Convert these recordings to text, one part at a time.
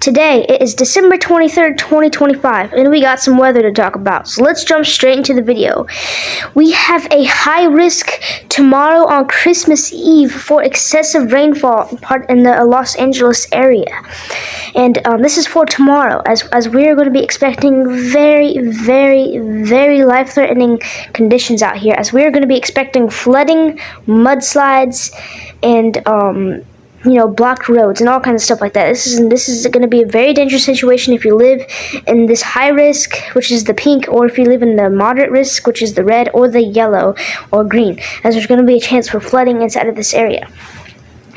Today, it is December 23rd, 2025, and we got some weather to talk about. So let's jump straight into the video. We have a high risk tomorrow on Christmas Eve for excessive rainfall in the Los Angeles area. And this is for tomorrow, as we are going to be expecting very, very, very life-threatening conditions out here, as we are going to be expecting flooding, mudslides, and blocked roads and all kinds of stuff like that. This is going to be a very dangerous situation if you live in this high risk, which is the pink, or if you live in the moderate risk, which is the red or the yellow or green, as there's going to be a chance for flooding inside of this area.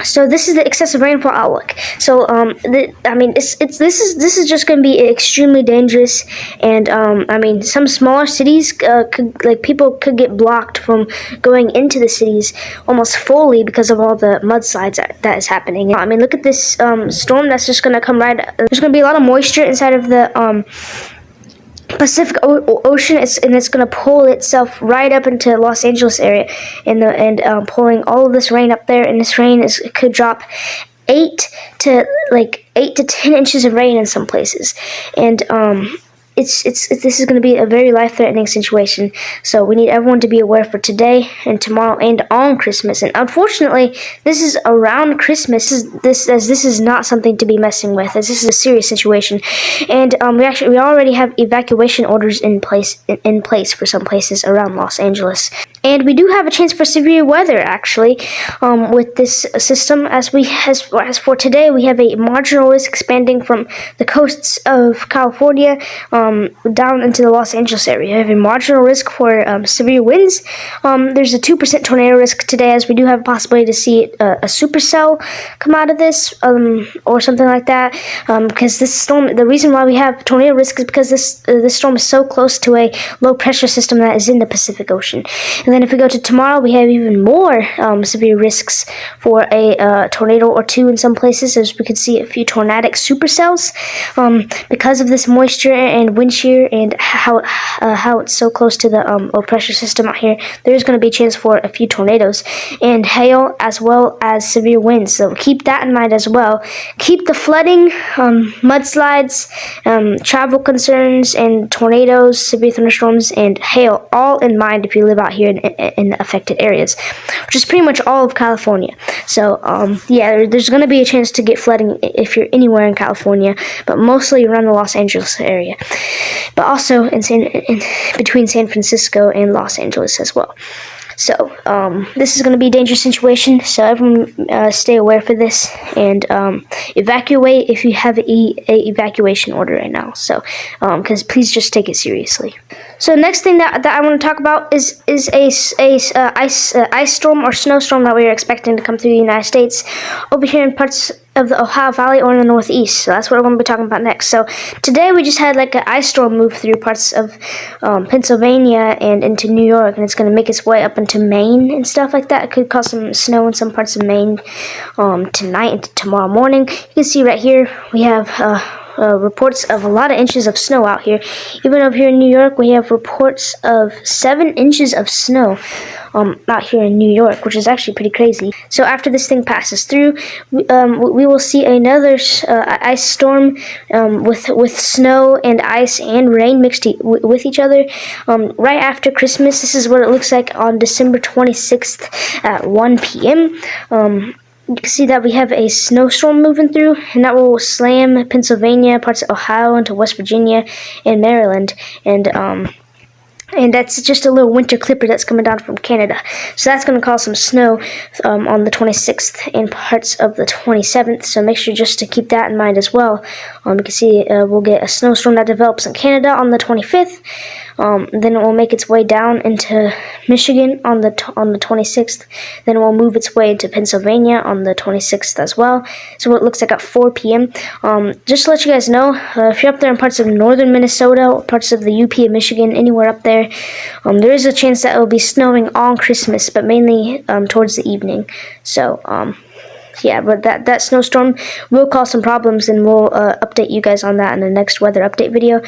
So this is the excessive rainfall outlook. So this is just going to be extremely dangerous, and some smaller cities people could get blocked from going into the cities almost fully because of all the mudslides that is happening. Look at this storm that's just going to come right. There's going to be a lot of moisture inside of the Pacific Ocean, and it's going to pull itself right up into Los Angeles area, and pulling all of this rain up there. And this rain could drop 8 to 10 inches of rain in some places, and this is going to be a very life-threatening situation. So we need everyone to be aware for today and tomorrow and on Christmas. And unfortunately, this is around Christmas. This is not something to be messing with, as this is a serious situation. And we already have evacuation orders in place for some places around Los Angeles. And we do have a chance for severe weather, actually, with this system. As for today, we have a marginal risk expanding from the coasts of California down into the Los Angeles area. We have a marginal risk for severe winds. There's a 2% tornado risk today, as we do have a possibility to see a supercell come out of this, or something like that. Because this storm, the reason why we have tornado risk is because this storm is so close to a low pressure system that is in the Pacific Ocean. And then if we go to tomorrow, we have even more severe risks for a tornado or two in some places, as we could see a few tornadic supercells because of this moisture and wind shear and how it's so close to the low pressure system out here. There's going to be a chance for a few tornadoes and hail, as well as severe winds. So keep that in mind as well. Keep the flooding, mudslides, travel concerns, and tornadoes, severe thunderstorms, and hail all in mind if you live out here in the affected areas, which is pretty much all of California. So there's going to be a chance to get flooding if you're anywhere in California, but mostly around the Los Angeles area, but also in between San Francisco and Los Angeles as well. So this is going to be a dangerous situation, so everyone stay aware for this, and evacuate if you have a evacuation order right now. So because please just take it seriously. So next thing that I want to talk about is a ice storm or snowstorm that we are expecting to come through the United States over here in parts of the Ohio Valley or in the Northeast. So that's what we're going to be talking about next. So today we just had an ice storm move through parts of Pennsylvania and into New York, and it's going to make its way up into Maine and stuff like that. It could cause some snow in some parts of Maine tonight and tomorrow morning. You can see right here we have reports of a lot of inches of snow out here. Even over here in New York, we have reports of 7 inches of snow out here in New York, which is actually pretty crazy. So after this thing passes through, we will see another ice storm with snow and ice and rain mixed with each other right after Christmas. This is what it looks like on December 26th at 1 p.m. You can see that we have a snowstorm moving through, and that will slam Pennsylvania, parts of Ohio, into West Virginia and Maryland, and that's just a little winter clipper that's coming down from Canada. So that's going to cause some snow on the 26th and parts of the 27th. So make sure just to keep that in mind as well. You can see we'll get a snowstorm that develops in Canada on the 25th. Then it will make its way down into Michigan on the 26th. Then it will move its way into Pennsylvania on the 26th as well. So what it looks like at 4 p.m. Just to let you guys know, if you're up there in parts of northern Minnesota, parts of the UP of Michigan, anywhere up there, there is a chance that it will be snowing on Christmas, but mainly towards the evening. So yeah, but that snowstorm will cause some problems, and we'll update you guys on that in the next weather update video.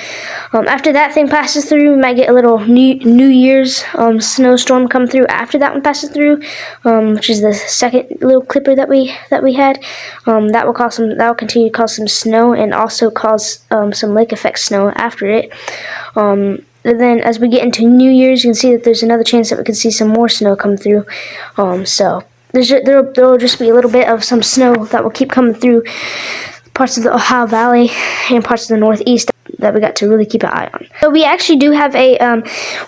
After that thing passes through, we might get a little New Year's snowstorm come through after that one passes through, which is the second little clipper that we had. That will continue to cause some snow, and also cause some lake effect snow after it. And then as we get into New Year's, you can see that there's another chance that we could see some more snow come through. So there will just be a little bit of some snow that will keep coming through parts of the Ohio Valley and parts of the Northeast that we got to really keep an eye on. So we actually do have a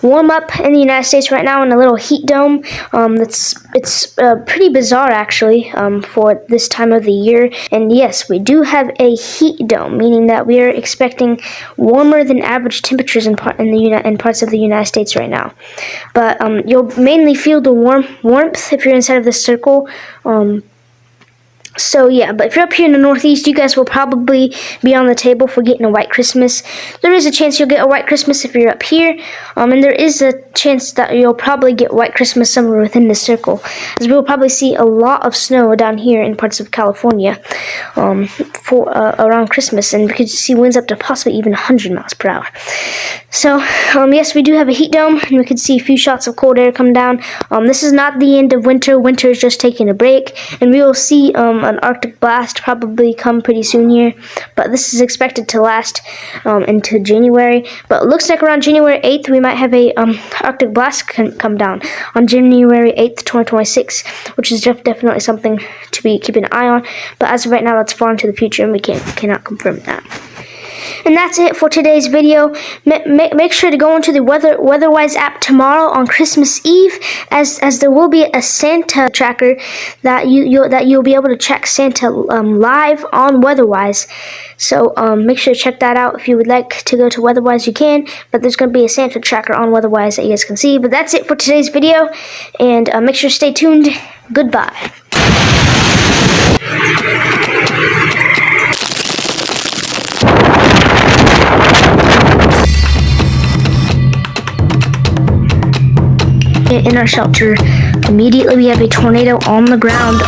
warm up in the United States right now in a little heat dome. It's pretty bizarre actually for this time of the year. And yes, we do have a heat dome, meaning that we are expecting warmer than average temperatures in parts of the United States right now. But you'll mainly feel the warmth if you're inside of this circle. So yeah, but if you're up here in the Northeast, you guys will probably be on the table for getting a white Christmas. There is a chance you'll get a white Christmas if you're up here, and there is a chance that you'll probably get white Christmas somewhere within this circle, as we will probably see a lot of snow down here in parts of California for around Christmas, and we could see winds up to possibly even 100 miles per hour. So yes, we do have a heat dome, and we could see a few shots of cold air come down. This is not the end of winter. Winter is just taking a break, and we will see an Arctic blast probably come pretty soon here, but this is expected to last into January. But it looks like around January 8th we might have a Arctic blast come down on January 8th, 2026, which is definitely something to be keeping an eye on. But as of right now, that's far into the future, and we cannot confirm that. And that's it for today's video. Make sure to go into the WeatherWise app tomorrow on Christmas Eve, as there will be a Santa tracker that you'll be able to check Santa live on WeatherWise. So make sure to check that out. If you would like to go to WeatherWise, you can, but there's going to be a Santa tracker on WeatherWise that you guys can see. But that's it for today's video, and make sure to stay tuned. Goodbye. In our shelter, immediately we have a tornado on the ground.